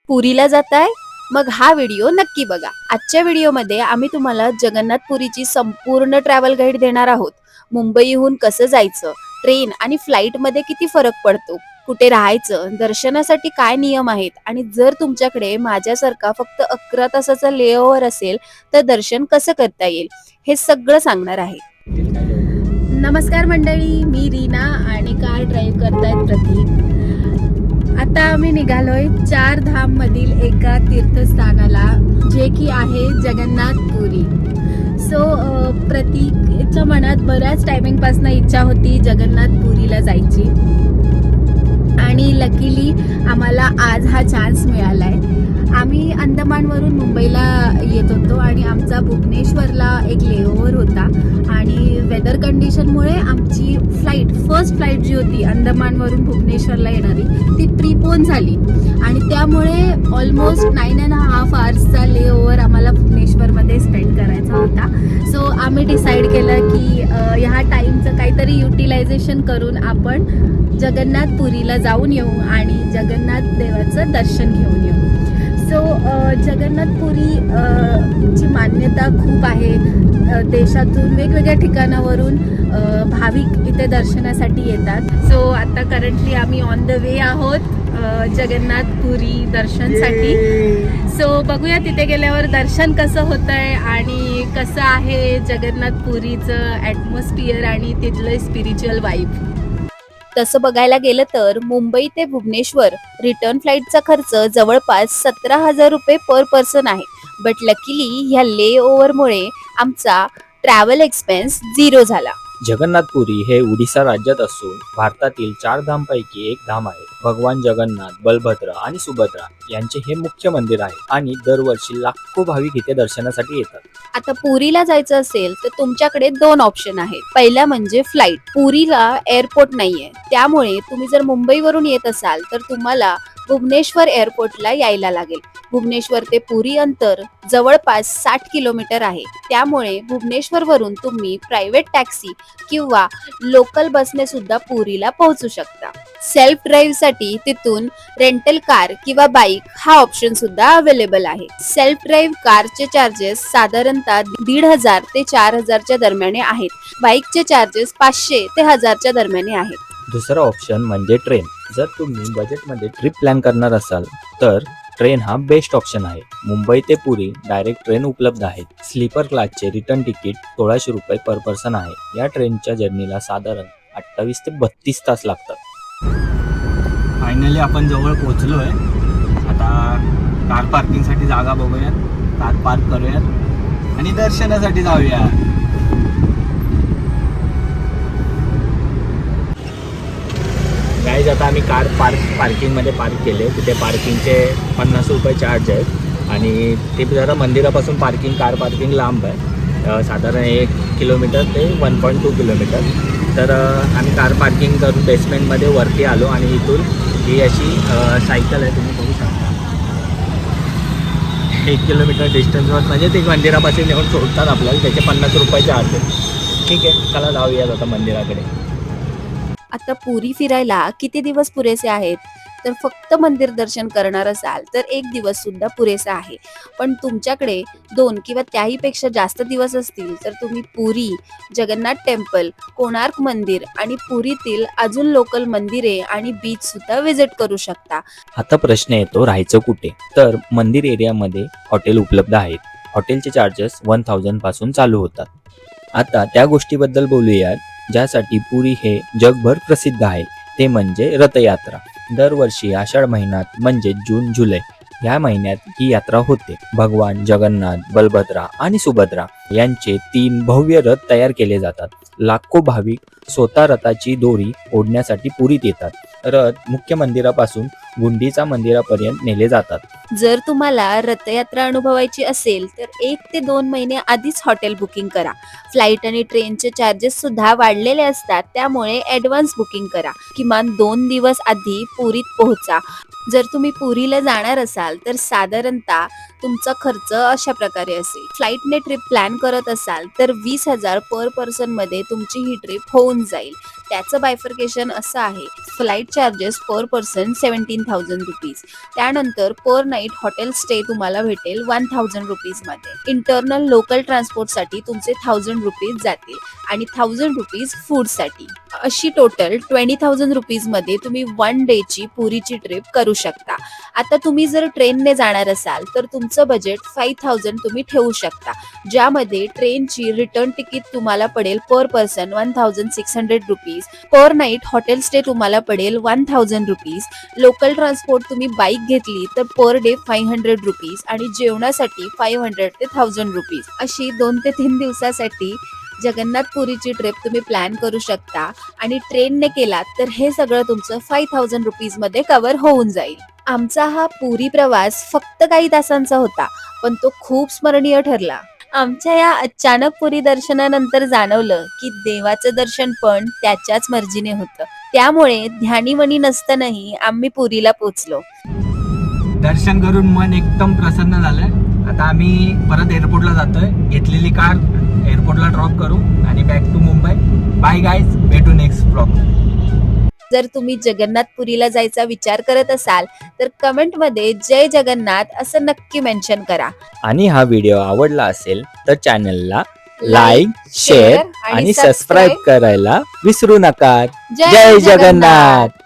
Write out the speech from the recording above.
पुरीला जाताय? मग हा व्हिडिओ नक्की बघा. आजच्या व्हिडिओमध्ये आम्ही तुम्हाला जगन्नाथपुरीची संपूर्ण ट्रॅव्हल गाईड देणार आहोत. मुंबईहून कसं जायचं, ट्रेन आणि फ्लाईटमध्ये किती फरक पडतो, कुठे राहायचं, दर्शनासाठी काय नियम आहेत आणि जर तुमच्याकडे माझ्यासारखा फक्त 11 तासाचा लेओव्हर असेल तर दर्शन कसं करता येईल, हे सगळं सांगणार आहे. नमस्कार मंडळी, मी रीना आणि कार ड्राईव्ह करतायत प्रतीक. आता आम्ही निघालोय 4 धाम मधील एका तीर्थस्थानाला, जे की आहे जगन्नाथपुरी. सो प्रतीकच्या मनात बऱ्याच टायमिंग पासून इच्छा होती जगन्नाथपुरीला जायची आणि लकीली आम्हाला आज हा चान्स मिळालाय. आम्ही अंदमानवरून मुंबईला येत होतो आणि आमचा भुवनेश्वरला एक लेओव्हर होता आणि वेदर कंडिशनमुळे आमची फर्स्ट फ्लाईट जी होती अंदमानवरून भुवनेश्वरला येणारी ती प्रीपोन झाली आणि त्यामुळे ऑलमोस्ट 9.5 आवर्सचा लेओव्हर आम्हाला भुवनेश्वरमध्ये स्पेंड करायचा होता. सो आम्ही डिसाईड केलं की ह्या टाईमचं काहीतरी युटिलायझेशन करून आपण जगन्नाथपुरीला जाऊन येऊ आणि जगन्नाथ देवाचं दर्शन घेऊन येऊ. सो जगन्नाथपुरी ची मान्यता खूप आहे. देशातून वेगवेगळ्या ठिकाणावरून भाविक इथे दर्शनासाठी येतात. सो आता करंटली आम्ही ऑन द वे आहोत जगन्नाथपुरी दर्शनसाठी. सो बघूया तिथे गेल्यावर दर्शन कसं होतंय आणि कसं आहे जगन्नाथपुरीचं ॲटमॉस्फिअर आणि तिथलं स्पिरिच्युअल वाईब. तसं बघायला गेलं तर मुंबई ते भुवनेश्वर रिटर्न फ्लाईटचा खर्च जवळपास 17,000 रुपये पर पर्सन आहे. बट लकीली ह्या लेओव्हरमुळे आमचा ट्रॅव्हल एक्सपेन्स 0 झाला. जगन्नाथपुरी हे उडीसा राज्यात असून भारतातील 4 धामपैकी एक धाम आहे. भगवान जगन्नाथ, बलभद्र आणि सुभद्रा यांचे हे मुख्य मंदिर आहे आणि दरवर्षी लाखो भाविक इथे दर्शनासाठी येतात. आता पुरीला जायचं असेल तर तुमच्याकडे 2 ऑप्शन आहेत. पहिला म्हणजे फ्लाईट. पुरीला एअरपोर्ट नाहीये, त्यामुळे तुम्ही जर मुंबईवरून येत असाल तर तुम्हाला भुवनेश्वर एअरपोर्टला यायला लागेल. भुवनेश्वर ते पुरी अंतर जवळपास 60 किलोमीटर आहे. त्यामुळे भुवनेश्वरवरून तुम्ही प्रायव्हेट टॅक्सी किंवा लोकल बसने सुद्धा पुरीला पोहोचू शकता. सेल्फ ड्राईव्ह साठी तिथून रेंटल कार किंवा बाईक हा ऑप्शन सुद्धा अवेलेबल आहे. सेल्फ ड्राईव्ह कारचे चार्जेस साधारणतः 1,500 ते 4,000 दरम्यान आहेत. बाईकचे चार्जेस 500 ते 1000 दरम्यान आहेत. दुसरा ऑप्शन म्हणजे ट्रेन. जर तुम्ही बजेटमध्ये ट्रिप प्लॅन करणार असाल तर ट्रेन हा बेस्ट ऑप्शन आहे. मुंबई ते पुरी डायरेक्ट ट्रेन उपलब्ध आहेत. स्लीपर क्लासचे रिटर्न तिकीट 1600 रुपये पर पर्सन आहे. या ट्रेनच्या जर्नीला साधारण 28 ते 32 तास लागतात. फायनली आपण जवळ पोहोचलो आहे. आता कार पार्किंगसाठी जागा बघूयात, कार पार्क करूयात आणि दर्शनासाठी जाऊया. गाईज आता आम्ही कार पार्किंगमध्ये पार्क केले. तिथे पार्किंगचे 50 रुपये चार्ज आहेत आणि ते जरा मंदिरापासून कार पार्किंग लांब आहे, साधारण 1 किलोमीटर ते 1.2 किलोमीटर. तर आम्ही कार पार्किंग करून बेसमेंटमध्ये वरती आलो आणि इथून ही अशी सायकल आहे, तुम्ही बघू शकता. 1 किलोमीटर डिस्टन्सवर म्हणजे ते मंदिरापासून येऊन सोडतात आपल्याला, त्याचे 50 रुपये चार्ज आहेत. ठीक आहे, चला जाऊयात आता मंदिराकडे. आता पुरी फिरायला किती दिवस पुरेसे आहेत? तर फक्त मंदिर दर्शन करणार असाल तर 1 दिवस सुद्धा पुरेसा आहे. पण तुमच्याकडे 2 किंवा त्याहीपेक्षा जास्त दिवस असतील तर तुम्ही पुरी, जगन्नाथ टेम्पल, कोणार्क मंदिर आणि पुरीतील अजून लोकल मंदिरे आणि बीच सुद्धा विजिट करू शकता. आता प्रश्न येतो, राहायचं कुठे? तर मंदिर एरियामध्ये हॉटेल उपलब्ध आहेत. हॉटेलचे चार्जेस 1000 पासून चालू होतात. आता त्या गोष्टीबद्दल बोलूयात ज्यासाठी पुरी हे जगभर प्रसिद्ध आहे, ते म्हणजे रथयात्रा. दरवर्षी आषाढ महिन्यात म्हणजे जून जुलै या महिन्यात ही यात्रा होते. भगवान जगन्नाथ, बलभद्रा आणि सुभद्रा यांचे 3 भव्य रथ तयार केले जातात. लाखो भाविक स्वतः रथाची दोरी ओढण्यासाठी पुरीत येतात. रथ मुख्य मंदिरापासून गुंडीचा मंदिरापर्यंत नेले जातात. जर तुम्हाला रथयात्रा अनुभवायची असेल तर 1 ते 2 महिने आधीच हॉटेल बुकिंग करा. फ्लाईट आणि ट्रेनचे चार्जेस सुद्धा वाढलेले असतात, त्यामुळे ॲडव्हान्स बुकिंग करा. किमान 2 दिवस आधी पुरीत पोहोचा. जर तुम्ही पुरीला जाणार असाल तर साधारणतः तुमचा खर्च अशा प्रकारे असेल. फ्लाईटने ट्रिप प्लॅन करत असाल तर 20,000 पर पर्सन मध्ये तुमची ही ट्रिप होऊन जाईल. त्याचं बायफर्केशन असं आहे, फ्लाईट चार्जेस पर पर्सन 17,000 रुपीज, त्यानंतर पर नाईट हॉटेल स्टे तुम्हाला भेटेल 1,000 रुपीज मध्ये, इंटरनल लोकल ट्रान्सपोर्टसाठी तुमचे 1,000 रुपीज जातील आणि 1,000 रुपीज फूडसाठी. अशी टोटल 20,000 रुपीज मध्ये तुम्ही 1 डे ची पुरीची ट्रिप करू शकता. आता तुम्ही जर ट्रेनने जाणार असाल तर तुमचं बजेट 5,000 तुम्ही ठेवू शकता, ज्यामध्ये ट्रेनची रिटर्न तिकीट तुम्हाला पडेल पर पर्सन 1,600 रुपीज, पर नाईट हॉटेल स्टे तुम्हाला पडेल 1,000 रुपीज, लोकल ट्रान्सपोर्ट तुम्ही बाईक घेतली तर पर डे 500 रुपीज आणि जेवणासाठी 500 ते 1,000 रुपीज. अशी 2 ते 3 दिवसासाठी जगन्नाथपुरीची ट्रिप तुम्ही प्लॅन करू शकता आणि ट्रेनने केलात तर हे सगळं तुमचं 5,000 रुपीज मध्ये कव्हर होऊन जाईल. आमचा हा पुरी प्रवास फक्त काही तासांचा होता, पण तो खूप स्मरणीय ठरला. आमच्या या अचानक पुरी दर्शनानंतर जाणवलं की देवाचं दर्शन पण त्याच्याच मर्जीने होतं, त्यामुळे ध्यानीमनी नसतानाही आम्ही पुरीला पोचलो. दर्शन करून मन एकदम प्रसन्न झालं. आता आम्ही परत एअरपोर्टला जातोय. घेतलेली कार एअरपोर्टला ड्रॉप करू आणि back to Mumbai. Bye guys, भेटू नेक्स्ट ब्लॉग. जर तुम्ही जगन्नाथपुरीला जायचा विचार करत असाल तर कमेंट मध्ये जय जगन्नाथ असं नक्की मेन्शन करा. आणि हा व्हिडिओ आवडला असेल तर चॅनलला लाईक, शेअर आणि सबस्क्राईब करायला विसरू नका. जय जगन्नाथ.